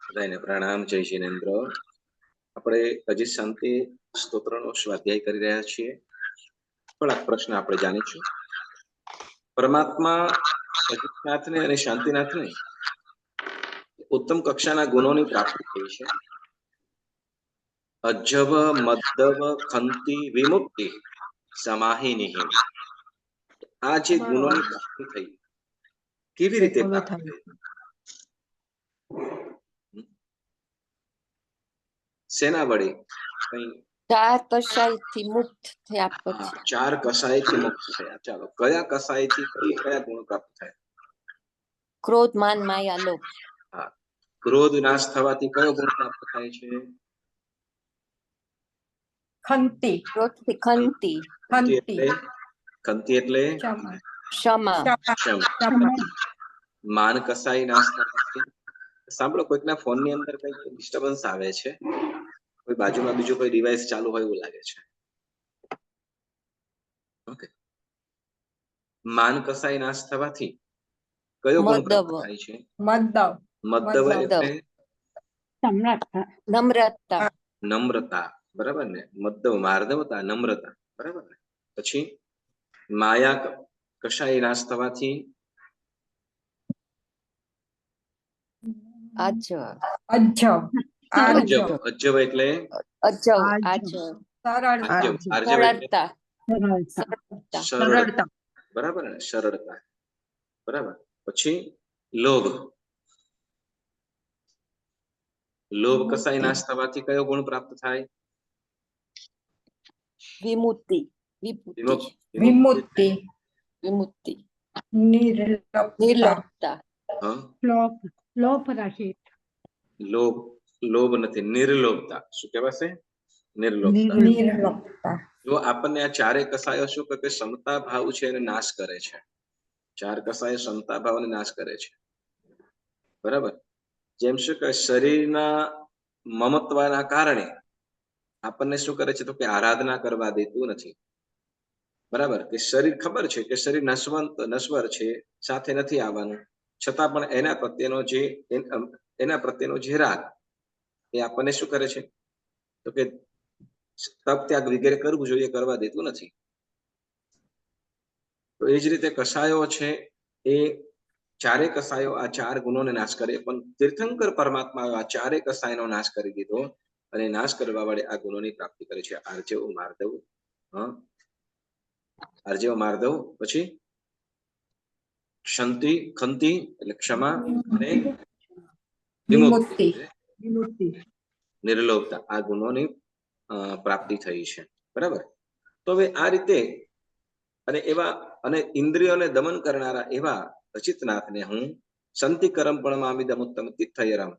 બધાને પ્રણામ. જય જિનેન્દ્ર. આપણે હજી શાંતિ સ્તોત્રનો સ્વાધ્યાય કરી રહ્યા છીએ. થોડાક પ્રશ્ન આપણે જાણીશું. પરમાત્મા અજીતનાથને અને શાંતિનાથને ઉત્તમ કક્ષાના ગુણોની પ્રાપ્તિ થઈ છે. અજ્જવ મદ્દવ ખંતિ વિમુક્તિ સમાહિની. આ જે ગુણોની પ્રાપ્તિ થઈ કેવી રીતે પ્રાપ્ત થઈ? સેના વડે? ચાર કસાયથી મુક્ત થયા પછી. ચાર કસાયથી મુક્ત થયા. ચાલો, કયા કસાયથી કયા ગુણ પ્રાપ્ત થયા? ક્રોધ, માન, માયા, લોભ. હા, ક્રોધ નાશ થવાથી કયો ગુણ પ્રાપ્ત થાય છે? ખંતિ. ક્રોધથી ખંતિ. ખંતિ એટલે ક્ષમા. માન કસાય નાશ થવાથી. સાંભળો, કોઈકના ફોન ની અંદર કઈક ડિસ્ટર્બન્સ આવે છે. કોઈ બાજુમાં બીજું કોઈ ડિવાઇસ ચાલુ હોય એવું લાગે છે. ઓકે. માન કસાય નાશ થવાથી કયો ગુણ પ્રાપ્ત થાય છે? મદ્દવ એટલે નમ્રતા. નમ્રતા, બરાબર ને? મદ્દવ માર્દવતા, નમ્રતા, બરાબર ને? પછી માયા કસાય નાશ થવાથી અજ્જવ એટલે સરળતા, બરાબર ને? સરળતા, બરાબર. પછી લોભ. લોભ કસાય નાશ થવાથી કયો ગુણ પ્રાપ્ત થાય? વિમુક્તિ. નિર્લોભતા. લોભ નથી, નિર્લોભતા. શું કહેવાશે? નિર્લોભતા. જો આપણને આ ચારે કસાયો શું કે ક્ષમતા ભાવ છે એને નાશ કરે છે. ચાર કસાય ક્ષમતા ભાવને નાશ કરે છે, બરાબર. જેમ શું કે શરીરના મમત્વના કારણે આપણને શું કરે છે તો કે આરાધના કરવા દેતું નથી, બરાબર. કે શરીર ખબર છે કે શરીર નશ્વર છે, સાથે નથી આવવાનું, છતાં પણ એના પ્રત્યેનો જે રાગ એ આપણને શું કરે છે તો કે તપ ત્યાગ વગેરે કરવું જોઈએ, કરવા દેતું નથી. તો એ જ રીતે કસાયો છે એ ચારે કસાયો આ ચાર ગુણોને નાશ કરે, પણ તીર્થંકર પરમાત્મા આ ચારે કસાયનો નાશ કરી દીધો અને નાશ કરવા વાળે આ ગુણોની પ્રાપ્તિ કરે છે. આર્જવ માર્દવ, આર્જવ માર્દવ. પછી ક્ષંતિ ખંતિ એટલે ક્ષમા અને વિમુક્તિ નિર્લોભતા, આ ગુણોની પ્રાપ્તિ થઈ છે, બરાબર. તો હવે આ રીતે અને ઇન્દ્રિયોને દમન કરનારા એવા અચિતનાથને હું શાંતિકરમ પરમામિદમ ઉત્તમ તીર્થયરમ.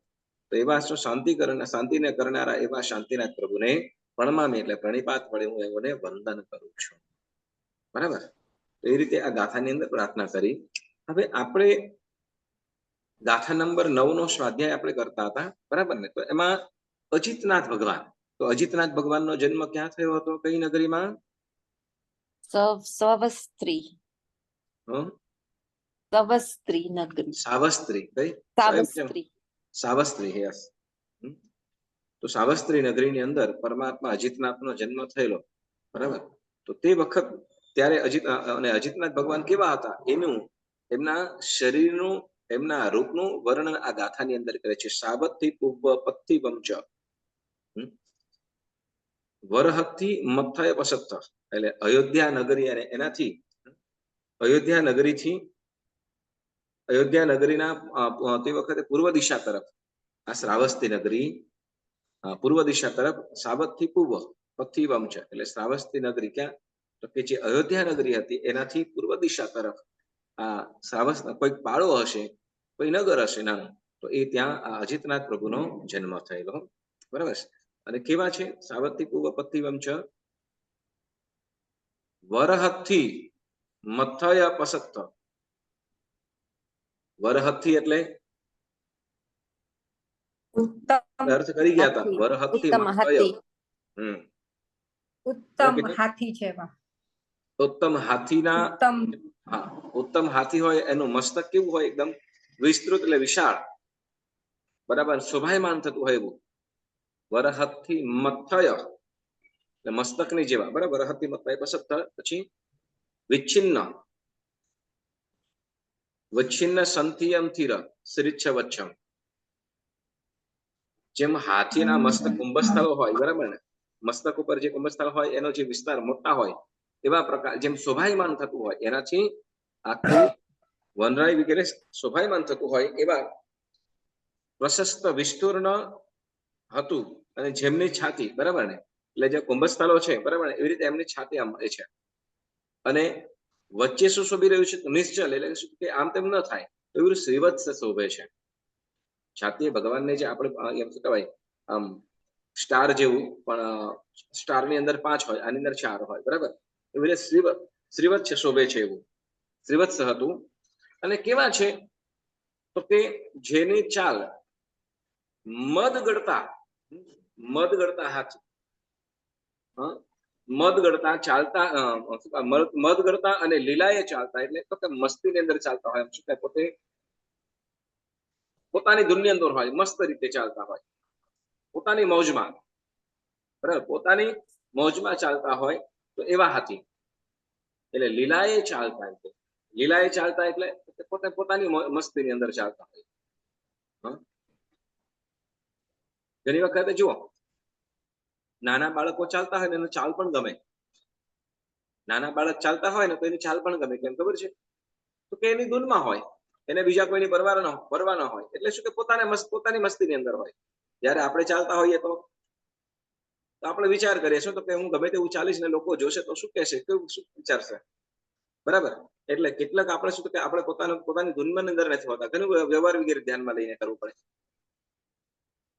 તો એવા શું શાંતિને કરનારા એવા શાંતિનાથ પ્રભુને પરમામી એટલે પ્રણિપાત વડે હું એઓને વંદન કરું છું, બરાબર. તો એ રીતે આ ગાથાની અંદર પ્રાર્થના કરી. હવે આપણે ગાથા નંબર 9 નો સ્વાધ્યાય આપણે કરતા હતા, બરાબર ને? તો એમાં અજીતનાથ ભગવાન, તો અજીતનાથ ભગવાનનો જન્મ ક્યાં થયો હતો? કઈ નગરીમાં? સાવસ્ત્રી યસ. તો સાવસ્ત્રી નગરીની અંદર પરમાત્મા અજીતનાથનો જન્મ થયેલો, બરાબર. તો તે વખત ત્યારે અજીતનાથ ભગવાન કેવા હતા એમના શરીરનું, એમના રૂપનું વર્ણન આ ગાથાની અંદર કરે છે. સાવત્થી પૂર્વ પત્થી વંચ વરહત્થી મથ્થય પસત્થ એટલે અયોધ્યા નગરી, અને એનાથી અયોધ્યા નગરીના તે વખતે પૂર્વ દિશા તરફ આ શ્રાવસ્તી નગરી, પૂર્વ દિશા તરફ સાવત્થી પૂર્વ પથ્થી વંચ એટલે શ્રાવસ્તી નગરી ક્યાં તો કે જે અયોધ્યા નગરી હતી એનાથી પૂર્વ દિશા તરફ આ કોઈક પાળો હશે, કોઈ નગર હશે નાનું, તો એ ત્યાં આ અજીતનાથ પ્રભુનો જન્મ થયેલો, બરાબર. અને કેવા છે? સાવત્થી પૂર્વ પથ્થી વંચ વરહત્થી મથ્થય પસત્થ. વરહત્થી એટલે અર્થ કરી ગયા હતા. વરહત્થી મથ્થય, ઉત્તમ હાથીના, ઉત્તમ હાથી હોય એનું મસ્તક કેવું હોય? એકદમ વિસ્તૃત એટલે વિશાળ, બરાબર, શોભાયમાન થતું હોય એવું. વરહદથી મથય એટલે મસ્તકની જેવા, બરાબર, વરહદથી મથય પછી વિચ્છિન્ન, વિચ્છિન્ન સંથિયમથી શ્રીચ્છ વચ્છમ, જેમ હાથીના મસ્તક કુંભસ્થળો હોય, બરાબર ને, મસ્તક ઉપર જે કુંભસ્થળ હોય એનો જે વિસ્તાર મોટા હોય એવા પ્રકાર જેમ શોભાયમાન થતું હોય એનાથી આખું વનરાય વગેરે શોભાયમાન થતું હોય એવા પ્રશસ્ત વિસ્તીર્ણ હતું. અને જેમની છાતી, બરાબર ને, એટલે જે કુંભસ્થળો છે, બરાબર ને, એવી રીતે એમની છાતી આમ એ છે. અને વચ્ચે શું શોભી રહ્યું છે? નિશ્ચલ એટલે શું કે આમ તેમ ન થાય એવું શ્રીવત્સ શોભે છે. છાતી ભગવાનને જે આપણે એમ શું કહેવાય આમ સ્ટાર જેવું, પણ સ્ટારની અંદર 5 હોય, આની અંદર 4 હોય, બરાબર, એવી રીતે શ્રીવત્સ શોભે છે એવું શ્રીવત્સ હતું. અને કેવા છે? તો કે જેની ચાલ મદ ગળતા હાથ, મદ ગળતા ચાલતા, મદ ગળતા અને લીલાએ ચાલતા એટલે તો કે મસ્તીની અંદર ચાલતા હોય, શું કહે, પોતે પોતાની દુનિયા અંદર હોય, મસ્ત રીતે ચાલતા હોય, પોતાની મોજમાં, બરાબર, પોતાની મોજમાં ચાલતા હોય તો એવા હાથી. એટલે લીલાએ ચાલતા, એટલે લીલાએ ચાલતા એટલે પોતે પોતાની મસ્તીની અંદર ચાલતા હોય. ઘણી વખત જુઓ, નાના બાળકો ચાલતા હોય ને એનું ચાલ પણ ગમે. નાના બાળક ચાલતા હોય ને તો એની ચાલ પણ ગમે. કેમ ખબર છે? તો કે એની ધૂનમાં હોય, એને બીજા કોઈની પરવા ન હોય, એટલે શું કે પોતાની મસ્તીની અંદર હોય. જયારે આપણે ચાલતા હોઈએ તો આપણે વિચાર કરીએ શું, તો કે હું ગમે તેવું ચાલીશ ને લોકો જોશે તો શું કહેશે, કેવું શું વિચારશે, બરાબર. એટલે કેટલાક આપણે શું કે આપણે પોતાની ધૂનમાં અંદર નથી હોતા, ઘણું વ્યવહાર વગેરે ધ્યાનમાં લઈને કરવું પડે.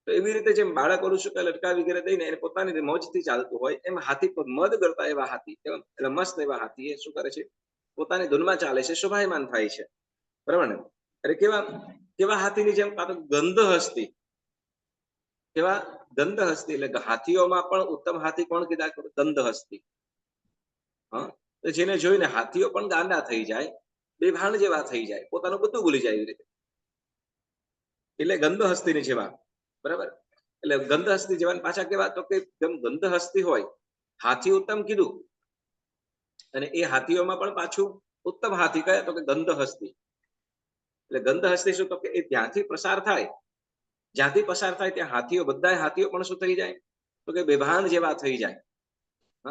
તો એવી રીતે જેમ બાળકોનું શું કે લટકા વગેરે દઈને એને પોતાની મોજથી ચાલતું હોય, એમ હાથી પર મદ કરતા એવા હાથી, એટલે મસ્ત એવા હાથી એ શું કરે છે? પોતાની ધૂનમાં ચાલે છે, શોભાયમાન થાય છે, બરાબર ને. અરે કેવા હાથીની જેમ ગંધ હસ્તી, કેવા ગંધ હસ્તી, એટલે હાથીઓમાં પણ ઉત્તમ હાથી કોણ કીધા? ગંધ હસ્તી. તો જેને જોઈને હાથીઓ પણ ગાંડા થઈ જાય, બેભાન જેવા થઈ જાય, પોતાનું બધું ભૂલી જાય એવી રીતે. એટલે ગંધ હસ્તીની જેવા, બરાબર. એટલે ગંધ હસ્તી જેવા પાછા કેવા? તો કે જેમ ગંધ હસ્તી હોય, હાથી ઉત્તમ કીધું, અને એ હાથીઓમાં પણ પાછું ઉત્તમ હાથી કયા? તો કે ગંધ હસ્તી. એટલે ગંધ હસ્તી શું? તો કે એ ત્યાંથી પસાર થાય, જ્યાંથી પસાર થાય ત્યાં હાથીઓ, બધા હાથીઓ પણ શું થઈ જાય? તો કે બેભાન જેવા થઈ જાય,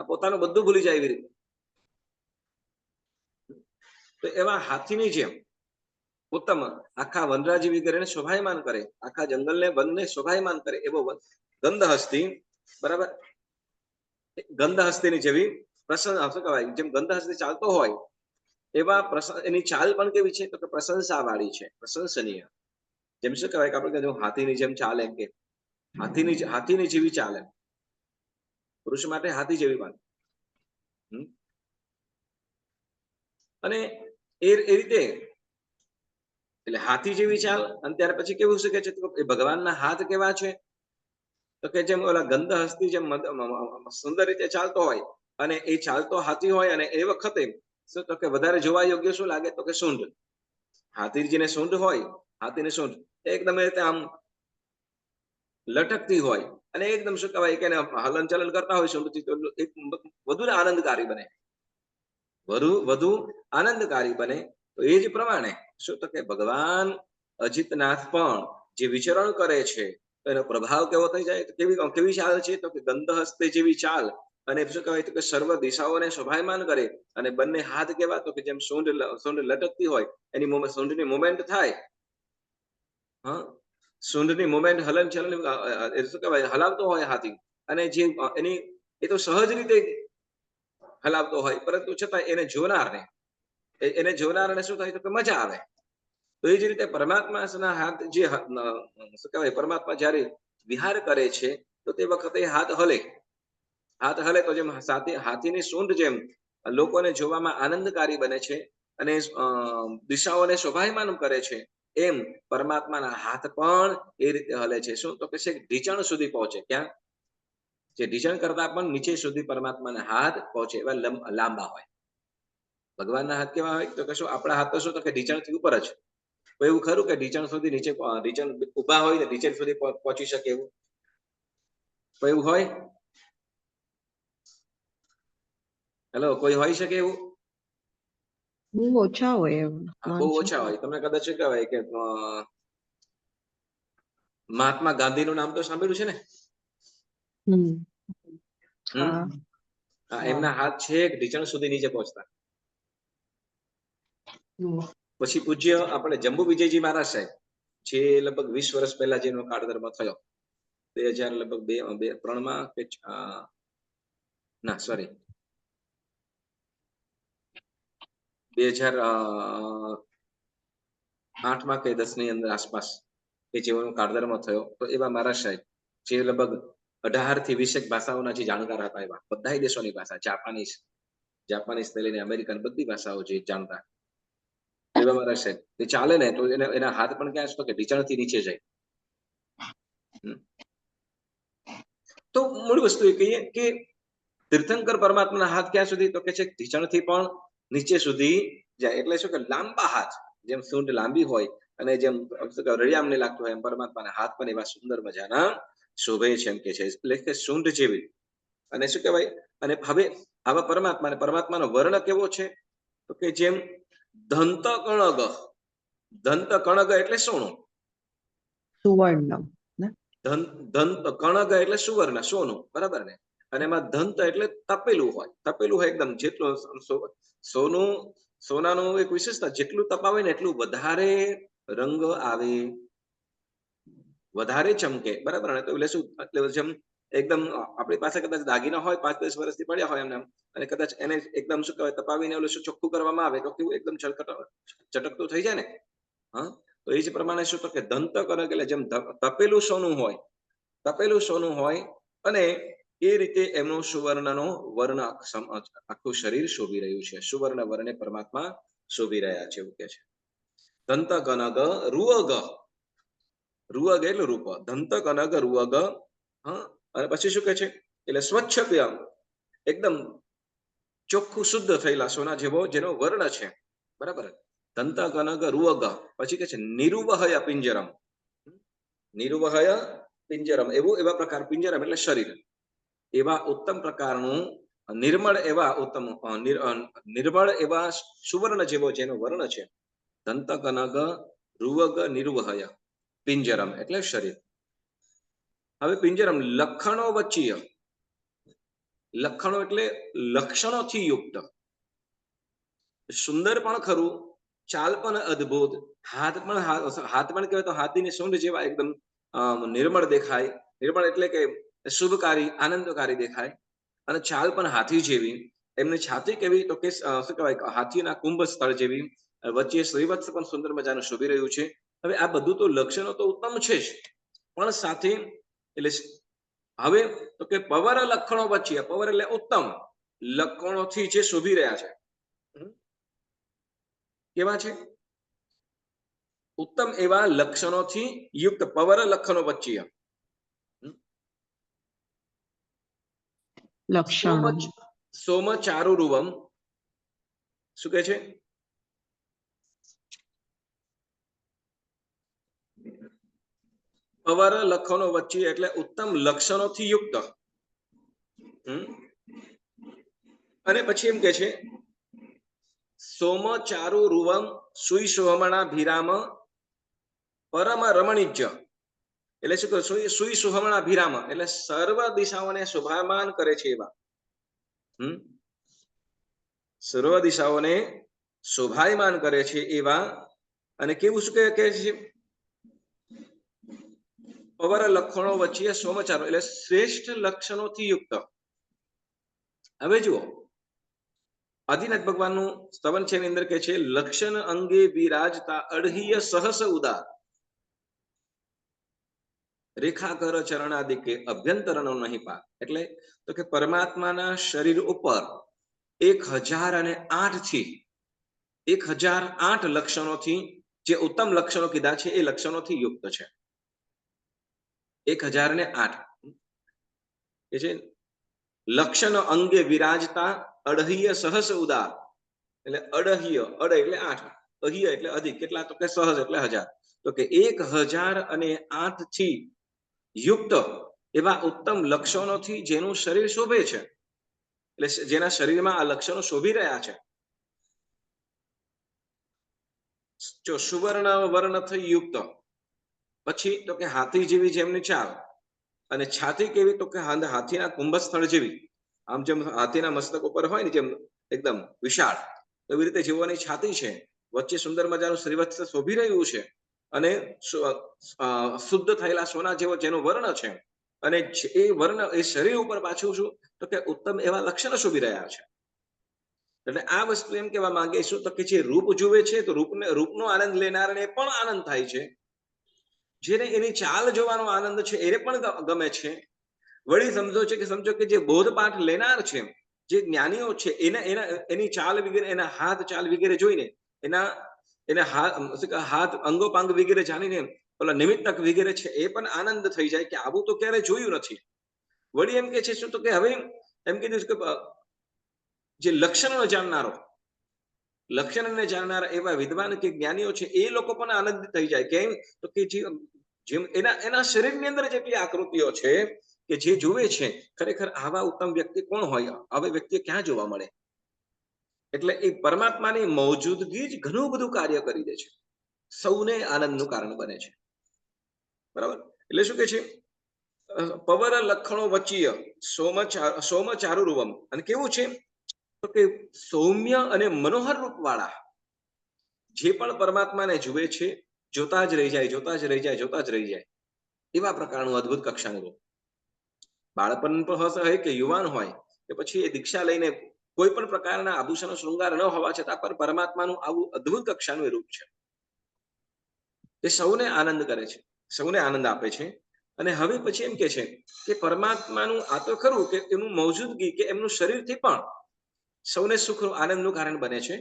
પોતાનું બધું ભૂલી જાય એવી રીતે. તો એવા હાથીની જેમ ઉત્તમ આખા વનરાજી વગેરેને શોભાયમાન કરે, આખા જંગલને વનને શોભાયમાન કરે એવો ગંધ હસ્તી, બરાબર. ગંધ હસ્તીની જેવી પ્રસન્ન, શું કહેવાય, જેમ ગંધ હસ્તી ચાલતો હોય એવા એની ચાલ પણ કેવી છે? તો કે પ્રશંસા વાળી છે, પ્રશંસનીય. જેમ શું કહેવાય કે આપણે હાથીની જેમ ચાલે, એમ કે હાથીની જેવી ચાલે, પુરુષ માટે હાથી જેવી વાત. અને એ રીતે એટલે હાથી જેવી ચાલ. અને ત્યાર પછી કેવું છે કે એ ભગવાનના હાથ કેવા છે? તો કે જેમ ઓલા ગંધ હસ્તી જેમ સુંદર રીતે ચાલતો હોય, અને એ ચાલતો હાથી હોય, અને એ વખતે શું તો કે વધારે જોવા યોગ્ય શું લાગે? તો કે સૂંઢ. હાથીજીને સૂંઢ હોય, હાથીની સૂંઢ એકદમ આમ લટકતી હોય, અને એકદમ શું કહેવાય કે હલન ચલન કરતા હોય સૂંઢથી, તો વધુ આનંદકારી બને, વધુ આનંદકારી બને. તો એ જ પ્રમાણે શું તો કે ભગવાન અજિતનાથ પણ જે વિચરણ કરે છે એનો પ્રભાવ કેવો થઈ જાય? કેવી ચાલ છે? તો કે ગંધ હસ્તે જેવી ચાલ, અને શું કહેવાય? તો કે સર્વ દિશાઓને શોભાયમાન કરે, અને બંને હાથ કેવા? તો કે જેમ સૂંઢ લટકતી હોય એની સૂંઢની મુવમેન્ટ થાય, સૂંઢની મુવમેન્ટ, હલન ચલન શું કહેવાય હલાવતો હોય હાથી, અને જે એની એ તો સહજ રીતે હલાવતો હોય, પરંતુ છતાં એને જોનારને શું થાય? તો કે મજા આવે. તો એ જ રીતે પરમાત્માના હાથ જે શું કહેવાય, પરમાત્મા જ્યારે વિહાર કરે છે તો તે વખતે હાથ હલે તો જેમ હાથીની સૂંઢ જેમ લોકોને જોવામાં આનંદકારી બને છે અને દિશાઓને શોભાયમાન કરે છે, એમ પરમાત્માના હાથ પણ એ રીતે હલે છે. શું તો કે ઢીચણ સુધી પહોંચે. ક્યાં? જે ઢીચણ કરતા પણ નીચે સુધી પરમાત્માના હાથ પહોંચે એવા લાંબા હોય. ભગવાનના હાથ કેવા હોય? તો કે શું આપણા હાથ તો શું તો કે ઢીચણથી ઉપર જ, કોઈ એવું ખરું કે ઢીંચણ સુધી નીચે ઢીંચણ ઉભા હોય ને ઢીંચણ સુધી પહોંચી શકે એવું કોઈ એવું હોય? હેલો, કોઈ હોઈ શકે એવું? બહુ ઓછા હોય એમ બહુ ઓછા હોય. તમને કદાચ શું કહેવાય કે મહાત્મા ગાંધીનું નામ તો સાંભળ્યું છે ને? હા. એમના હાથ છેક ઢીંચણ સુધી નીચે પહોંચતા. પછી પૂજ્ય આપણે જંબુ વિજયજી મહારાજ સાહેબ, જે લગભગ 20 વર્ષ પહેલા જેનો કાળધર્મ થયો, 2000 લગભગ 3 માં કે ના સોરી 2008 માં કે 10 ની અંદર આસપાસ એ જેઓનો કાળધર્મ થયો, તો એવા મહારાજ સાહેબ જે લગભગ 18 થી 20 ભાષાઓના જે જાણકાર હતા, એવા બધા દેશોની ભાષા, જાપાનીઝ થી લઈને અમેરિકન બધી ભાષાઓ જે જાણતા એવા મહારાજ સાહેબ એ ચાલે ને તો એના હાથ પણ ક્યાં છે કે ઢીંચણથી નીચે જાય. તો મૂળ વસ્તુ એ કહીએ કે તીર્થંકર પરમાત્માના હાથ ક્યાં સુધી, તો કે છે ઢીંચણથી પણ નીચે સુધી જાય. એટલે શું કે લાંબા હાથ, જેમ સૂંઢ લાંબી હોય અને જેમ રળિયામને લાગતું હોય, એમ પરમાત્માના હાથ પણ એવા સુંદર મજાના શોભે છે, એમ કે છે. એટલે કે સૂંઢ જેવી. અને શું કહેવાય, અને હવે આવા પરમાત્માનો વર્ણ કેવો છે, તો કે જેમ દંત કણગ. દંત કણગ એટલે સોનું, સુવર્ણ. દંત કણગ એટલે સુવર્ણ, સોનું, બરાબર ને? અને એમાં દંત એટલે તપેલું હોય એકદમ. જેટલું સોનાનું એક વિશેષતા, જેટલું તપાવે ને એટલું વધારે રંગ આવે, વધારે ચમકે, બરાબર ને? તો એટલે શું, એટલે જેમ એકદમ આપણી પાસે કદાચ દાગીના હોય 5-10 વર્ષથી પડ્યા હોય એમને, અને કદાચ એને એકદમ શું કહેવાય તપાવીને ઓલું શું ચોખ્ખું કરવામાં આવે તો કેવું એકદમ ચટકતું થઈ જાય ને. હા, તો એ જ પ્રમાણે શું, તો કે દંત કણગ એટલે જેમ તપેલું સોનું હોય અને એ રીતે એમનો સુવર્ણનો વર્ણ આખું શરીર શોભી રહ્યું છે. સુવર્ણ વર્ણે પરમાત્મા શોભી રહ્યા છે, એવું કે છે. દંત કનગ રૂઅગ. રૂઅગ એટલે રૂપ. દંત કનગ રૂઅગ. હા, અને પછી શું કે છે, એટલે સ્વચ્છ એકદમ ચોખ્ખું શુદ્ધ થયેલા સોના જેવો જેનો વર્ણ છે, બરાબર? દંત કનગ રૂઅગ. પછી કે છે નિરુવહય પિંજરમ. નિરુવહય પિંજરમ, એવા પ્રકાર, પિંજરમ એટલે શરીર, એવા ઉત્તમ પ્રકારનું નિર્મળ એવા સુવર્ણ જેવો જેનો વર્ણ છે. દંત કનગ રૂઅગ નિરુવહય પિંજરમ એટલે શરીર. હવે પિંજરમ લખણો વચ્ચીય. લખણો એટલે લક્ષણોથી યુક્ત. સુંદર પણ ખરું, ચાલ પણ અદ્ભુત, હાથ પણ કહેવાય તો હાથીની સૂંઢ જેવા એકદમ નિર્મળ દેખાય. નિર્મળ એટલે કે શુભકારી, આનંદકારી દેખાય. અને ચાલ પણ હાથી જેવી. એમની છાતી કેવી, તો કે શું કહેવાય હાથીના કુંભ સ્થળ જેવી. વચ્ચે શ્રીવત્સ પણ સુંદર મજાનું શોભી રહ્યું છે. હવે આ બધું તો લક્ષણો તો ઉત્તમ છે જ, પણ સાથે એટલે હવે તો કે પવર લક્ષણો વચ્ચે, પવર એટલે ઉત્તમ, લક્ષણોથી જે શોભી રહ્યા છે. કેવા છે? ઉત્તમ એવા લક્ષણોથી યુક્ત, પવર લક્ષણો વચ્ચે. સોમ ચારુ રૂવમ. શું કે છે? પવર લક્ષણો વચ્ચે એટલે ઉત્તમ લક્ષણોથી યુક્ત. અને પછી એમ કે છે સોમ ચારુ રૂવમ સુઈ સોહમણા ભીરામ પરમ રમણીજ્ય. એટલે શું કહે, સુઈ સુહમણા ભીરામ એટલે સર્વ દિશાઓને શોભામાન કરે છે એવા. સર્વ દિશાઓને શોભાયમાન કરે છે એવા. અને કેવું શું કહે છે? પવર લક્ષણો વચ્ચે સોમચારો એટલે શ્રેષ્ઠ લક્ષણોથી યુક્ત. હવે જુઓ, આદિનાથ ભગવાનનું સ્તવન છે, એની અંદર કે છે લક્ષણ અંગે વિરાજતા અડહીય સહસ ઉદાર રેખા કર ચરણાદિ કે અભ્યંતરનો નહીં પા. એટલે તો કે પરમાત્માના શરીર ઉપર 1008 લક્ષણોથી, જે ઉત્તમ લક્ષણો કીધા છે એ લક્ષણોથી યુક્ત છે. 1008 કે છે લક્ષણ અંગે વિરાજતા અડહીય સહસ ઉદાર. એટલે અડહીય, અડ એટલે 8, અહિય એટલે અધિક, કેટલા? તો કે સહજ એટલે 1000. તો કે 1008 થી યુક્ત એવા ઉત્તમ લક્ષણોથી જેનું શરીર શોભે છે, એટલે જેના શરીરમાં આ લક્ષણો શોભી રહ્યા છે. જો સુવર્ણ વર્ણ થઈ યુક્ત, પછી તો કે હાથી જેવી જેમની ચાલ, અને છાતી કેવી? તો કે હાથીના કુંભસ્થળ જેવી. આમ જેમ હાથીના મસ્તક ઉપર હોય ને જેમ એકદમ વિશાળ, એવી રીતે જેઓની છાતી છે, વચ્ચે સુંદર મજાનું શ્રીવત્સ શોભી રહ્યું છે, અને શુદ્ધ થયેલા સોના જેવો જેનો વર્ણ છે, અને એ વર્ણ એ શરીર ઉપર પાછું શું? તો કે ઉત્તમ એવા લક્ષણો શોભી રહ્યા છે. એટલે આ વસ્તુ એમ કહેવા માંગે શું? તો કે જે રૂપ જુએ છે તો રૂપનો આનંદ લેનારને પણ આનંદ થાય છે, જેને એની ચાલ જોવાનો આનંદ છે એને પણ ગમે છે. વળી સમજો કે જે બોધપાઠ લેનાર છે, જે જ્ઞાનીઓ છે, એની ચાલ વગેરે, એના હાથ ચાલ વગેરે જોઈને, એના હાથ અંગોપાંગ વગેરે જાણીને ઓલા નિમિત્તક વગેરે છે એ પણ આનંદ થઈ જાય કે આવું તો ક્યારે જોયું નથી. વળી એમ કે છે શું? તો કે હવે એમ કીધું કે જે લક્ષણને જાણનારા એવા વિદ્વાન કે જ્ઞાનીઓ છે એ લોકો પણ આનંદિત થઈ જાય. કેમ? તો કે જેમ એના શરીરની અંદર જેટલી આકૃતિઓ છે કે જે જુએ છે, ખરેખર આવા ઉત્તમ વ્યક્તિ કોણ હોય? આવા વ્યક્તિ ક્યાં જોવા મળે? એટલે એ પરમાત્માની મૌજૂદગી જ ઘણું બધું કાર્ય કરી દે છે, સૌને આનંદનું કારણ બને છે. બરાબર? એટલે શું કે છે? પવર લખણો વચીય સોમ ચારુરૂવમ. અને કેવું છે? તો કે સૌમ્ય અને મનોહર રૂપ વાળા જે પણ પરમાત્માને જુએ છે, જોતા જ રહી જાય એવા પ્રકારનું અદ્ભુત કક્ષાનું રૂપ. બાળપણ પણ હોય કે યુવાન હોય કે પછી એ દીક્ષા લઈને કોઈ પણ પ્રકારના આભૂષણો શૃંગાર ન હોવા છતાં પણ પરમાત્માનું આવું અદ્ભુત કક્ષાનું રૂપ છે. તે સૌને આનંદ કરે છે, સૌને આનંદ આપે છે. અને હવે પછી એમ કે છે કે પરમાત્માનું આ તો ખરું કે એનું મૌજૂદગી કે એમનું શરીરથી પણ સૌને સુખ આનંદનું કારણ બને છે.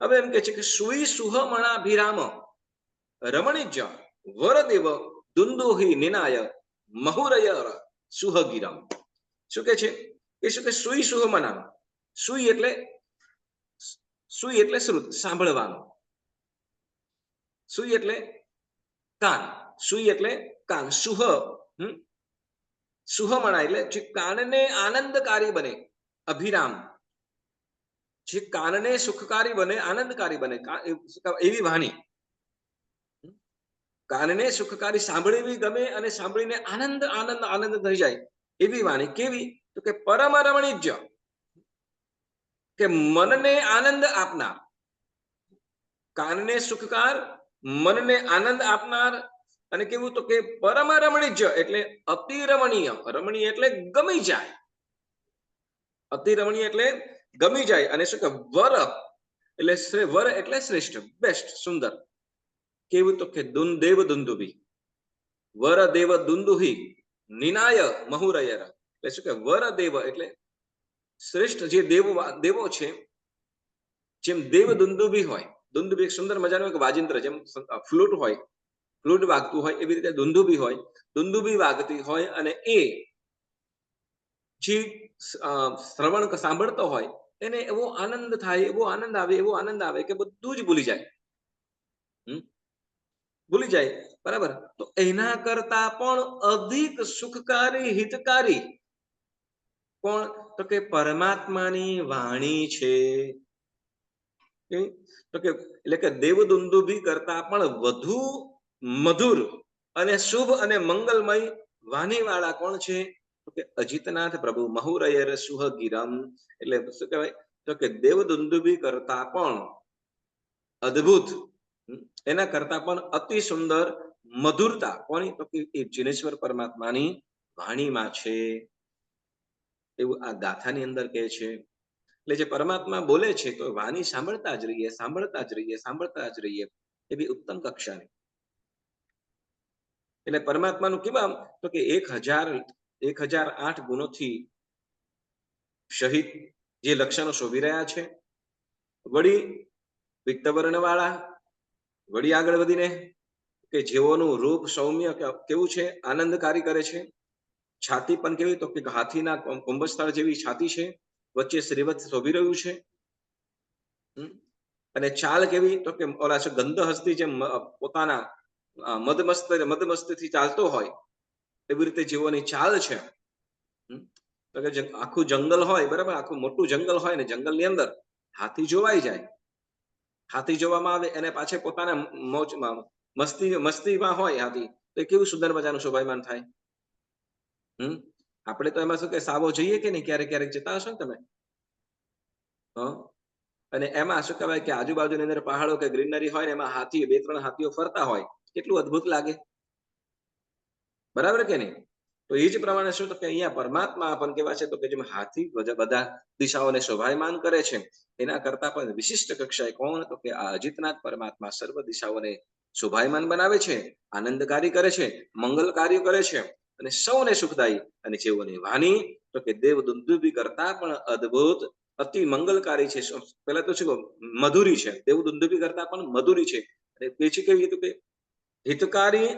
હવે એમ કે છે કે સુઈ સુહમણાભિરામ રમણીજ વરદેવ દુંદુહી નિનાય મહુરય સુહગીરમ. શું કે છે? એ શું કે સુઈ સુહમના, સુઈ એટલે શ્રુત, સાંભળવાનું. સુઈ એટલે કાન, સુઈ એટલે કાન. સુહમણા એટલે જે કાનને આનંદકારી બને. અભિરામ, જે કાનને સુખકારી બને, આનંદકારી બને એવી વાણી. કાનને સુખકારી, સાંભળવી ગમે અને સાંભળીને આનંદ થઈ જાય એવી વાણી. કેવી? તો કે પરમ રમણીજ, કે મનને આનંદ આપનાર. કાનને સુખકાર, મનને આનંદ આપનાર. અને કેવું? તો કે પરમ રમણીજ એટલે અતિ રમણીય. રમણીય એટલે ગમી જાય, અતિ રમણીય એટલે ગમી જાય. અને શું કે વર એટલે શ્રેષ્ઠ, બેસ્ટ, સુંદર. કેવું? તો કે દેવ દુંદુભી, વર દેવ દુંદુહી નિનાય મહુરયર. એટલે શું કે વર દેવ એટલે શ્રેષ્ઠ જે દેવો છે, જેમ દેવ દુંદુભી હોય. દુંદુભી સુંદર મજાનું એક વાજિંત્ર, જેમ ફ્લૂટ હોય, ફ્લૂટ વાગતું હોય એવી રીતે દુંદુભી હોય, દુંદુભી વાગતી હોય. અને એ જે શ્રવણ સાંભળતો હોય એને એવો આનંદ થાય, એવો આનંદ આવે કે બધું જ ભૂલી જાય. બરાબર? તો એના કરતા પણ અધિક સુખકારી, હિતકારી કોણ? તો કે પરમાત્માની વાણી છે. તો કે એટલે કે દેવદુંદુભી કરતા પણ વધુ મધુર અને શુભ અને મંગલમય વાણી વાળા કોણ છે? તો કે અજિતનાથ પ્રભુ મહુરયર સુહગીરમ. એટલે શું કહેવાય? તો કે દેવદુંદુભી કરતા પણ અદ્ભુત, એના કરતા પણ અતિ સુંદર મધુરતા કોની? તો કે એ જીનેશ્વર પરમાત્માની વાણીમાં છે, એવું આ ગાથાની અંદર કહે છે. એટલે જે પરમાત્મા બોલે છે તો વાણી સાંભળતા જ રહીએ એવી ઉત્તમ કક્ષાની. એટલે પરમાત્માનું કેવા? તો કે 1008 ગુણોથી સહિત જે લક્ષણો શોભી રહ્યા છે. વળી પિત્તવર્ણ વાળા, વળી આગળ વધીને કે જેઓનું રૂપ સૌમ્ય કેવું છે? આનંદકારી કરે છે. છાતી પણ કેવી? તો કે હાથીના કુંભસ્થળ જેવી છાતી છે, વચ્ચે શ્રીવત્સ શોભી રહ્યું છે. અને ચાલ કેવી? તો કે ઓલા છે ગંધ હસ્તી જેમ પોતાના મદમસ્તથી ચાલતો હોય એવી રીતે જીવોની ચાલ છે. તો કે આખું જંગલ હોય, બરાબર, આખું મોટું જંગલ હોય ને જંગલની અંદર હાથી જોવાઈ જાય. હાથી જોવામાં આવે એને પાછે પોતાના મોજમાં મસ્તીમાં હોય હાથી, તો એ કેવું સુંદર મજાનું શોભાયમાન થાય. આપણે તો એમાં શું કે સાવો જઈએ કે નહીં? ક્યારેક ક્યારેક જતા હશો ને તમે? અને એમાં શું કહેવાય કે આજુબાજુની અંદર પહાડો કે ગ્રીનરી હોય ને એમાં હાથી, 2-3 હાથીઓ ફરતા હોય, કેટલું અદ્ભુત લાગે, બરાબર કે નહીં? તો એ જ પ્રમાણે શું તો કે અહીંયા પરમાત્મા પણ કેવા છે તો કે જેમ હાથી બધા દિશાઓને શોભાયમાન કરે છે, એના કરતા પણ વિશિષ્ટ કક્ષાએ કોણ? તો કે આ અજિતનાથ પરમાત્મા સર્વ દિશાઓને શોભાયમાન બનાવે છે, આનંદકારી કરે છે, મંગલકારી કરે છે અને સૌને સુખદાયી. અને જેઓની વાણી તો કે દેવ દુંદુભી કરતા પણ અદ્ભુત, અતિ મંગલકારી છે. પેલા તો શું મધુરી છે, દેવ દુંદુભી કરતા પણ મધુરી છે. અને પછી કેવી કીધું કે હિતકારી,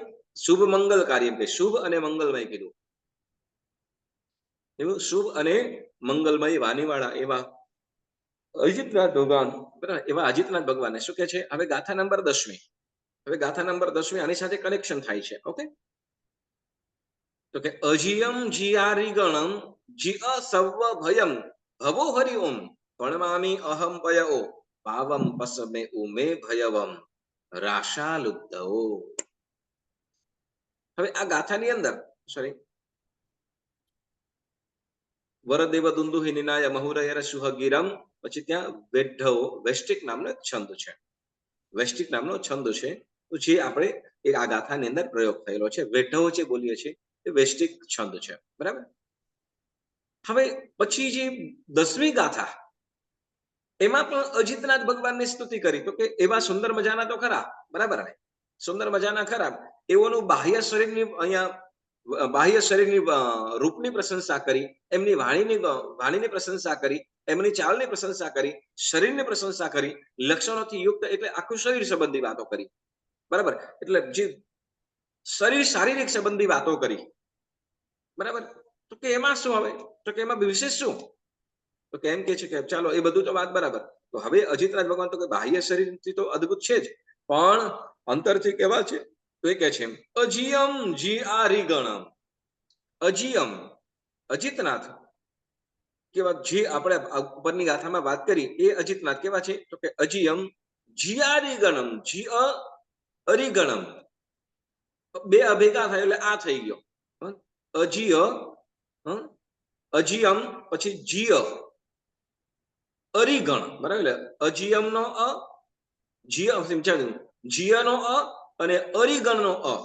શુભ મંગલકારી, એમ કે શુભ અને મંગલમય કીધું. એવું શુભ અને મંગલમય વાણીવાળા એવા અજિતનાથ ભગવાન, બરાબર, એવા અજિતનાથ ભગવાન શું કે છે? હવે ગાથા નંબર 10મી. હવે ગાથા નંબર 10મી આની સાથે કનેક્શન થાય છે. ઓકે, તો કે અજિયમ જીયારી ગણમ જીઅ સવ્વ ભયમ ભવો હરિ ઓમ ભણમામી અહમ પયો પાવમ પસમે ઉમે ભયવમ રાશાલુદ્ધઓ. હવે આ ગાથાની અંદર વરદેવ દુંદુહિ નિનાય મહુરયર સુહગીરમ, પછી ત્યાં વેઢવ વેષ્ટિક નામનો છંદ છે. વેષ્ટિક નામનો છંદ છે, તો જે આપણે આ ગાથાની અંદર પ્રયોગ થયેલો છે. વેઢવ જે બોલીએ છીએ એ વેષ્ટિક છંદ છે, બરાબર. હવે પછી જે 10મી ગાથા, એમાં પણ અજિતનાથ ભગવાનની સ્તુતિ કરી. તો કે એવા સુંદર મજાના તો ખરા, બરાબર ને, સુંદર મજાના ખરા. એઓનું બાહ્ય શરીરની રૂપની પ્રશંસા કરી, એમની વાણીની પ્રશંસા કરી, એમની ચાલની પ્રશંસા કરી, શરીરની પ્રશંસા કરી, લક્ષણોથી યુક્ત એટલે આખું શરીર સંબંધી વાતો કરી, બરાબર. એટલે જે શારીરિક સંબંધી વાતો કરી, બરાબર. તો કે એમાં શું હવે? તો કે એમાં વિશેષ શું? તો કે એમ કે છે કે ચાલો એ બધું તો વાત બરાબર. તો હવે અજિતનાથ ભગવાન તો કે બાહ્ય શરીરથી તો અદ્ભુત છે જ, પણ અંતરથી કેવા છે? તો એ કે છે અજિયમ જીઆરી ગણમ. અજિયમ, અજિતનાથ કેવા? જે આપણે ઉપરની ગાથામાં વાત કરી એ અજિતનાથ કેવા છે? તો કે અજિયમ જીઆરી ગણમ, જીઅ અરિગણમ, બે અભેગા થાય એટલે આ થઈ ગયો અજિય, અજિયમ પછી જીય અરિગણ, બરાબર. અજિયમ નો અ, જીય નો અ અને અરિગણ નો અ,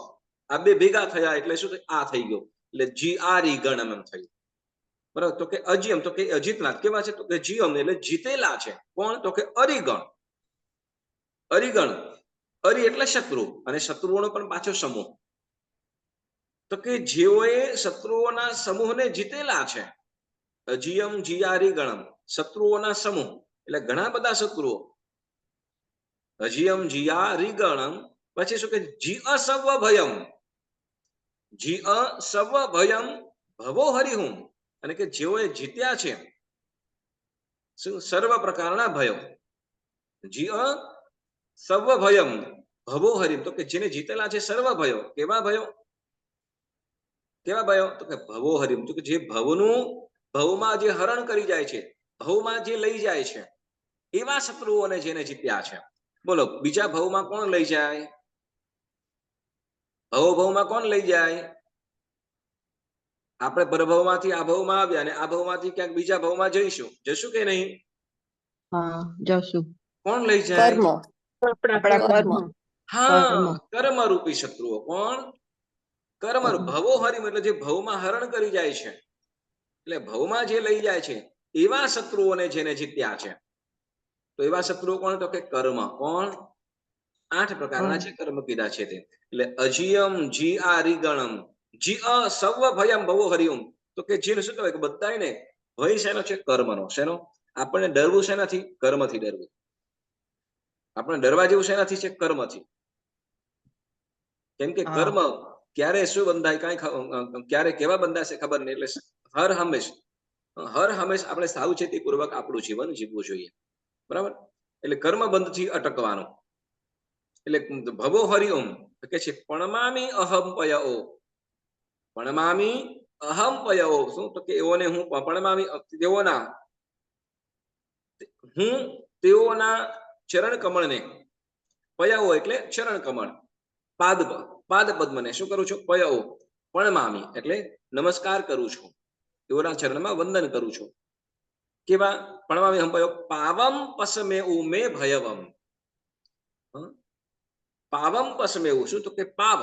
આ બે ભેગા થયા એટલે શું થાય? આ થઈ ગયો એટલે જીઆરી ગણમ એમ થયું, બરાબર. તો કે અજિયમ તો કે અજિતનાથ કેવા છે? તો કે જીયમ એટલે જીતેલા છે. કોણ? તો કે અરિગણ. અરિગણ, અરિ એટલે શત્રુ, અને શત્રુઓનો પણ પાછો સમૂહ. તો કે જેઓએ શત્રુઓના સમૂહને જીતેલા છે. અજિયમ જીયારી ગણમ, શત્રુઓના સમૂહ એટલે ઘણા બધા શત્રુઓ. અજિયમ જીયારી ગણમ, પછી શું કે જીઅ સવ્વ ભયમ, જીઅ સવ્વ ભયમ ભવો હરિહુમ, અને કે જેઓએ જીત્યા છે સર્વ પ્રકારના ભયો. જીઅ સર્વ ભયમ ભવો હરિમ, તો કે જેને જીતેલા છે સર્વ ભયો. કેવા ભયો? કેવા ભયો? તો કે ભવો હરિમ, તો કે જે ભવમાં જે હરણ કરી જાય છે, ભવમાં જે લઈ જાય છે, એવા શત્રુઓને જેને જીત્યા છે. બોલો, બીજા ભવમાં કોણ લઈ જાય? ભવમાં કોણ લઈ જાય? આપણે પરભવમાંથી આ ભવમાં આવ્યા અને આ ભવમાંથી ક્યાંક બીજા ભવમાં જશું કે નહીં? હા, જશું. કોણ લઈ જાય? કર્મ, આપણા કર્મ. હા, કર્મ રૂપી શત્રુઓ. કોણ? કર્મ. ભવો હરિમ એટલે જે ભવમાં હરણ કરી જાય છે, એટલે ભવમાં જે લઈ જાય છે એવા શત્રુઓને જેને જીત્યા છે. તો એવા શત્રુઓ કોણ? તો કે કર્મ. કોણ? 8 પ્રકારના છે કર્મ કીધા છે તે. એટલે અજિયમ જીઆરી ગણમ જીઅ સવ્વ ભયમ ભવો હરિઓમ, તો કે જેને શું કહેવાય કે બધાને ભય શેનો છે? કર્મનો. શેનો? આપણને ડરવું શેનાથી? કર્મથી ડરવું. આપણે ડરવા જેવું શેનાથી છે? કર્મથી. કેમ કે કર્મ ક્યારે શું બંધાય કાંઈ ક્યારે કેવા બંધાશે ખબર નહીં. એટલે હર હંમેશ આપણે સાવચેતી પૂર્વક આપણું જીવન જીવવું જોઈએ, બરાબર. એટલે કર્મબંધથી અટકવાનો. એટલે ભવો હરિઓમ કે છે પણમામી અહમ પયઓ, પણમામી અહમ પયઓ, શું તો કે એઓને હું પણમામી, તેઓના ચરણ કમળને, પયઓ એટલે ચરણ કમળ, પાદ પદ્મને શું કરું છું? પયઓ, પણમામી એટલે નમસ્કાર કરું છું, તેઓના ચરણમાં વંદન કરું છું. કેવા? પણમામી હમ પયો પાવમ પસમેઉ મે ભયવમ. પાવમ પસમેવું, શું તો કે પાવ,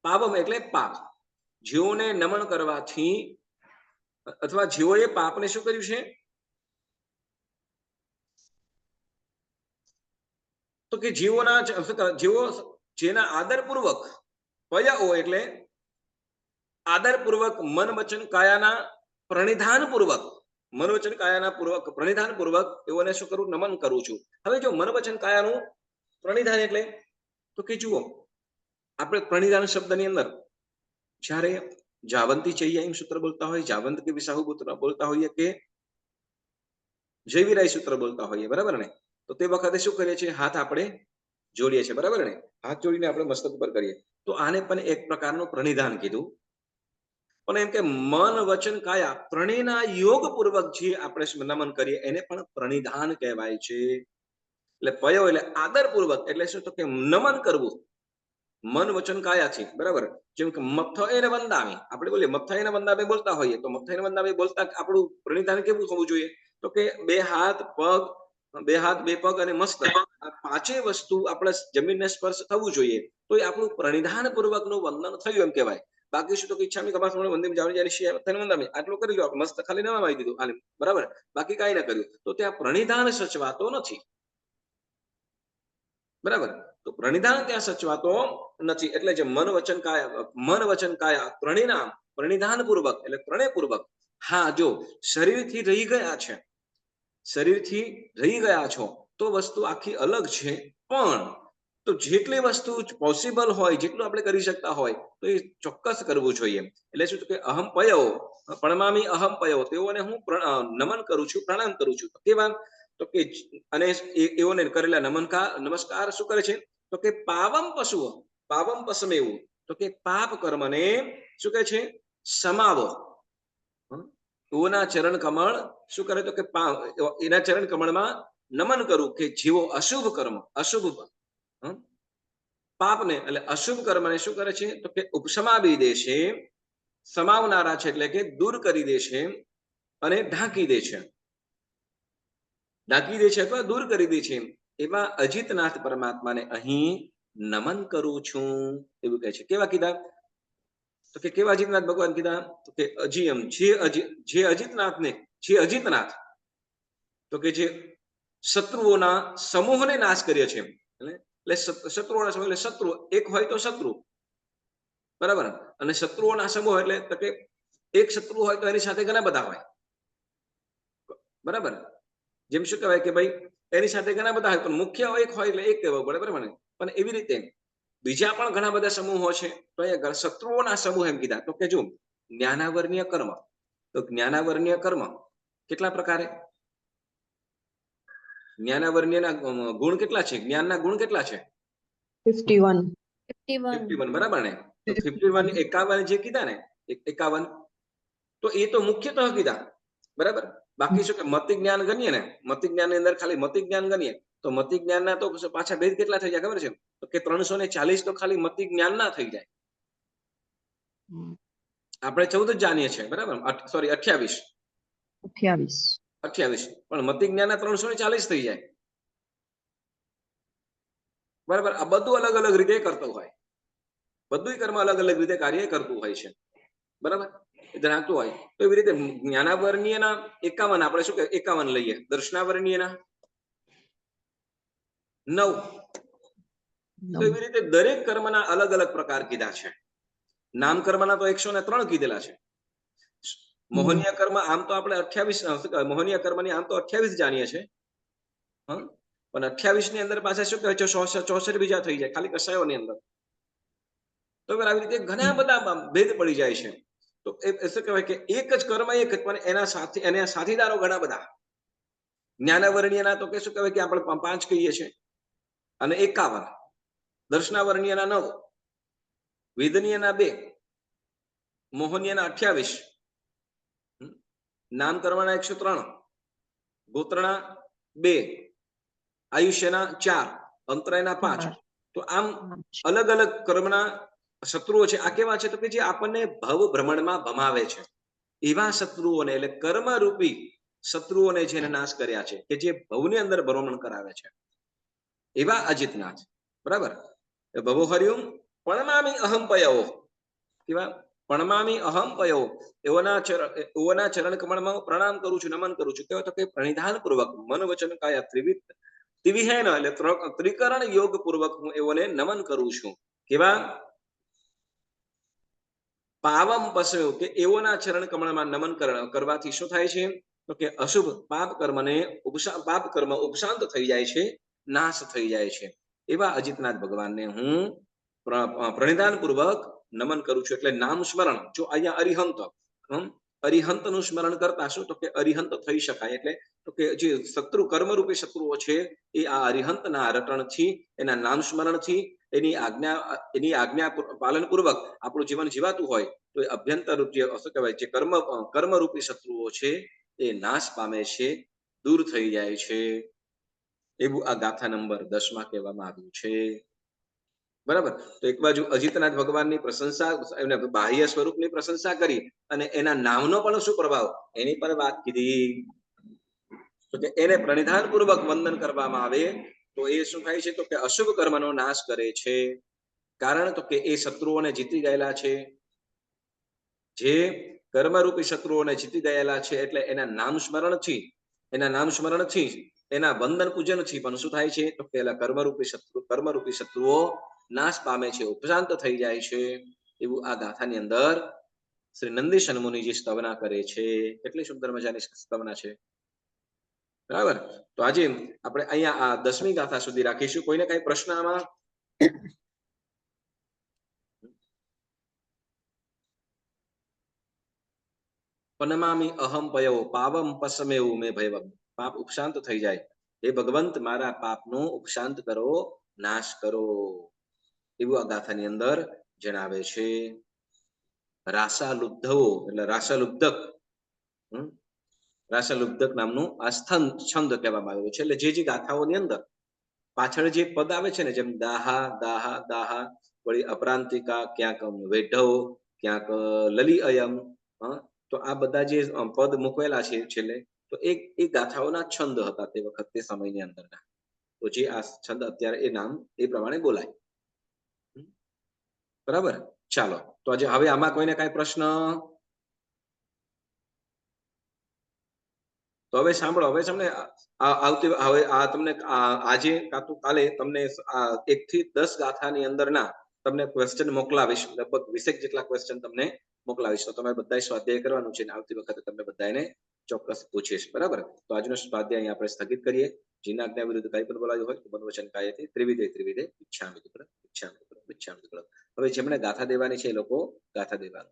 પાવમ એટલે પાપ. જેઓને નમન કરવાથી અથવા જેઓએ પાપને શું કર્યું છે? તો કે જેના આદરપૂર્વક, પયઓ એટલે આદરપૂર્વક મન વચન કાયાના પ્રણિધાનપૂર્વક, મન વચન કાયાના પ્રણિધાનપૂર્વક એઓને શું કરું? નમન કરું છું. હવે જો મન વચન કાયાનું પ્રણિધાન એટલે તો કે જુઓ, આપણે પ્રણિધાન શબ્દની અંદર જ્યારે જાવંતી ચૈયાઈમ સૂત્ર બોલતા હોય, જાવંત કે વિસાહુ બોલતા હોઈએ કે જયવિરાય સૂત્ર બોલતા હોઈએ, બરાબર ને? તો તે વખતે શું કરીએ છીએ? હાથ આપણે જોડીએ છીએ, બરાબર ને? હાથ જોડીને આપણે મસ્તક ઉપર કરીએ. તો આને પણ એક પ્રકારનું પ્રણિધાન કીધું. પણ એમ કે મન વચન કાયા ત્રણેયના યોગ પૂર્વક જે આપણે નમન કરીએ એને પણ પ્રણિધાન કહેવાય છે. એટલે પયો એટલે આદરપૂર્વક, એટલે શું તો કે નમન કરવું મન વચન કાયાથી, બરાબર? જેમ કે મથઈને વંદામી, આપણે બોલીએ મથઈને વંદામી બોલતા હોઈએ, તો મથઈને વંદામી બોલતા આપણું પ્રણિધાન કેવું હોવું જોઈએ? તો કે બે હાથ બે પગ અને મસ્તક, આ પાંચેય વસ્તુ આપણે જમીનને સ્પર્શ થવું જોઈએ, તો એ આપણું પ્રણિધાન પૂર્વકનું વંદન થયું એમ કહેવાય. બાકી શું તો કે ઈચ્છામી કપાસમાં વંદિમ જાવણી જાની શિયા થઈને વંદામી આટલું કરી લો, આપણે મસ્ત ખાલી નમાવી દીધું આલે, બરાબર? બાકી કાંઈ ના કર્યું, તો ત્યાં પ્રણિધાન સચવાતો નથી, બરાબર? તો પ્રણિધાન ત્યાં સચવાતો નથી. એટલે જે મન વચન કાયા ત્રણેયના પ્રણિધાન પૂર્વક એટલે ત્રણેય પૂર્વક. હા, જો શરીરથી રહી ગયા છો તો વસ્તુ આખી અલગ છે, પણ તો જેટલી વસ્તુ પોસિબલ હોય, જેટલું આપણે કરી શકતા હોય તો એ ચોક્કસ કરવું જોઈએ. એટલે શું કે અહમ પયો, પણમામી અહમ પયો, તેઓને હું નમન કરું છું, પ્રણામ કરું છું. કેવા? તો કે અને એઓને કરેલા નમસ્કાર શું કરે છે? તો કે પાવમ પસમેવું, તો કે પાપ કર્મને શું કહે છે? સમાવો. એઓના ચરણ કમળ શું કરે? તો કે એના ચરણ કમળમાં નમન કરું કે જેવો અશુભ કર્મ, પાપને એટલે અશુભ કર્મને શું કરે છે? તો કે ઉપસમાવી દે છે, સમાવનારા છે એટલે કે દૂર કરી દે છે અને ઢાંકી દે છે, અથવા દૂર કરી દે છે. એવા અજિતનાથ પરમાત્માને અહીં નમન કરું છું, એવું કહે છે. કેવા કીધા? તો કે કેવા અજિતનાથ ભગવાન કીધા? તો કે અજીયમ, જે અજિતનાથ, તો કે જે શત્રુઓના સમૂહને નાશ કર્યો છે. એટલે શત્રુઓના સમૂહ એટલે શત્રુ એક હોય તો શત્રુ, બરાબર? અને શત્રુઓના સમૂહ એટલે તો કે એક શત્રુ હોય તો એની સાથે ઘણા બધા હોય, બરાબર? જેમ શું કહેવાય કે ભાઈ એની સાથે ઘણા બધા હોય, પણ મુખ્ય એક હોય એટલે એક કહેવો પડે, બરાબર ને? પણ એવી રીતે બીજા પણ ઘણા બધા સમૂહો છે, તો અહીંયા શત્રુઓના સમૂહ એમ કીધા. તો કે જો જ્ઞાનાવર્ણ્ય કર્મ, તો જ્ઞાનાવર્ણ્ય કર્મ કેટલા પ્રકારે? જ્ઞાનાવર્ણ્યના ગુણ કેટલા છે? જ્ઞાનના ગુણ કેટલા છે? 51. 51. બરાબર ને? તો 51 51 જે કીધા ને 51, તો એ તો મુખ્યતઃ કીધા, બરાબર? બાકી શું કે મતિ જ્ઞાન ગણીએ ને, મતિ જ્ઞાનની અંદર ખાલી મતિ જ્ઞાન ગણીએ તો મતિ જ્ઞાનના તો પાછા ભેદ કેટલા થઈ જાય ખબર છે? તો કે 340 તો ખાલી મતિ જ્ઞાનના થઈ જાય. આપણે 14 જ જાણીએ છીએ, બરાબર? સોરી 28, પણ મતિ જ્ઞાનના 340 થઈ જાય, બરાબર? આ બધું અલગ અલગ રીતે કરતું હોય, બધું કર્મ અલગ અલગ રીતે કાર્ય કરતું હોય છે, બરાબર? ધરાવતું હોય. તો એવી રીતે જ્ઞાનાવર્ણ્યના 51 આપણે શું કે 51 લઈએ, દર્શનાવર્ણ્યના 9. તો એવી રીતે દરેક કર્મના અલગ અલગ પ્રકાર કીધા છે. નામ કર્મના તો 103 કીધેલા છે. મોહનીય કર્મ આમ તો આપણે 28, મોહનીય કર્મની આમ તો 28 જાણીએ છીએ, પણ 28 ની અંદર પાછા શું કહે છે? 64 બીજા થઈ જાય ખાલી કસાયોની અંદર. તો આવી રીતે ઘણા બધા ભેદ પડી જાય છે. તો એ શું કહેવાય કે એક જ કર્મ એક, પણ એના સાથીદારો ઘણા બધા. જ્ઞાનવર્ણ્યના તો કે શું કહેવાય કે આપણે 5 કહીએ છીએ, અને 51, દર્શનાવર્ણ્યના 9, વેદનીયના 2, મોહનીયના 28, નામકર્મના 103, ગોત્રના 2, આયુષ્યના 4, અંતરાયના 5. તો આમ અલગ અલગ કર્મના શત્રુઓ છે. આ કેવા છે? તો કે જે આપણને ભવ ભ્રમણમાં ભમાવે છે, એવા શત્રુઓને, એટલે કર્મરૂપી શત્રુઓને જેને નાશ કર્યા છે, કે જે ભવની અંદર ભ્રમણ કરાવે છે, એવા અજિતનાથ. બરાબર. ભવો હરિયું પણમામી અહમ પયો, કેવા? પણમામી અહમ પયો, એઓના ચરણ કમળમાં પ્રણામ કરું છું, નમન કરું છું. કેવો? તો કે પ્રણિધાન પૂર્વક મન વચન કાયા ત્રિવિહેન, એટલે ત્રિકરણ યોગ પૂર્વક હું એઓને નમન કરું છું. કેવા? પાવમ પસયો, કે એઓના ચરણ કમળમાં નમન કરવાથી શું થાય છે? તો કે અશુભ પાપ કર્મ ઉપશાંત થઈ જાય છે, નાશ થઈ જાય છે. એવા અજિતનાથ ભગવાનને હું પ્રણિધાન પૂર્વક નમન કરું છું. એટલે નામ સ્મરણ. જો અહીંયા અરિહંતનું સ્મરણ કરતા શું? તો કે અરિહંત થઈ શકાય. એટલે તો કે જે શત્રુ કર્મરૂપી શત્રુઓ છે, એ આ અરિહંતના રટણથી, એના નામ સ્મરણથી, એની આજ્ઞા પાલન પૂર્વક આપણું જીવન જીવાતું હોય તો એ અભ્યંતર શું કહેવાય, જે કર્મરૂપી શત્રુઓ છે એ નાશ પામે છે, દૂર થઈ જાય છે. એવું આ ગાથા નંબર 10 માં કહેવામાં આવ્યું છે. બરાબર. તો એક બાજુ અજિતનાથ ભગવાનની પ્રશંસા, એના બાહ્ય સ્વરૂપની પ્રશંસા કરી, અને એના નામનો પણ શું પ્રભાવ, એની પર વાત કીધી. તો કે એને પ્રણિધાન પૂર્વક વંદન કરવામાં આવે તો એ શું થાય છે? તો કે અશુભ કર્મનો નાશ કરે છે. કારણ તો કે એ શત્રુઓને જીતી ગયેલા છે, જે કર્મરૂપી શત્રુઓને જીતી ગયેલા છે. એટલે એના નામ સ્મરણથી, એના વંદન પૂજનથી પણ શું થાય છે? તો કે કર્મરૂપી શત્રુઓ નાશ પામે છે, ઉપશાંત થઈ જાય છે. એવું આ ગાથાની અંદર શ્રી નંદીશન મુનિજી સ્તવના કરે છે. કેટલી સુંદર મજાની સ્તવના છે. બરાબર. તો આજે આપણે અહીંયા આ 10મી ગાથા સુધી રાખીશું. કોઈને કઈ પ્રશ્ન આમાં? પનમામી અહમ પયો પાવમ પસમેવું મે ભયવમ, પાપ ઉપશાંત થઈ જાય. હે ભગવંત, મારા પાપનો ઉપશાંત કરો, નાશ કરો. એવું આ ગાથાની અંદર જણાવે છે. રાસાલુબ્ધવો, એટલે રાસાલુબ્ધક નામનું આ છંદ કહેવામાં આવ્યું છે. એટલે જે ગાથાઓની અંદર પાછળ જે પદ આવે છે ને, જેમ દાહા દાહા દાહા, વળી અપરાંતિકા, ક્યાંક વેઢવ, ક્યાંક લલી અયમ, તો આ બધા જે પદ મૂકવેલા છે છેલ્લે, તો એ ગાથાઓના છંદ હતા તે વખત, તે સમયની અંદરના. તો જે આ છંદ અત્યારે એ નામ એ પ્રમાણે બોલાય. બરાબર. ચાલો, તો આજે હવે આમાં કોઈને કઈ પ્રશ્ન? તો હવે સાંભળો, હવે તમને આજે કાં તો કાલે તમને 1 થી 10 ગાથાની અંદરના તમને ક્વેશ્ચન મોકલાવીશ. લગભગ 20 જેટલા ક્વેશ્ચન તમને મોકલાવીશ. તો તમે બધાએ સ્વાધ્યાય કરવાનું છે, અને આવતી વખતે તમને બધાને ચોક્કસ પૂછીશ. બરાબર. તો આજનો સ્વાધ્યાય અહીં આપણે સ્થગિત કરીએ. જીના આજ્ઞા વિરુદ્ધ કઈ પણ બોલાયું હોય તો મન વચન કાયથી ત્રિવિધે ઈચ્છામિ. હવે જેમણે ગાથા દેવાની છે એ લોકો ગાથા દેવાનું.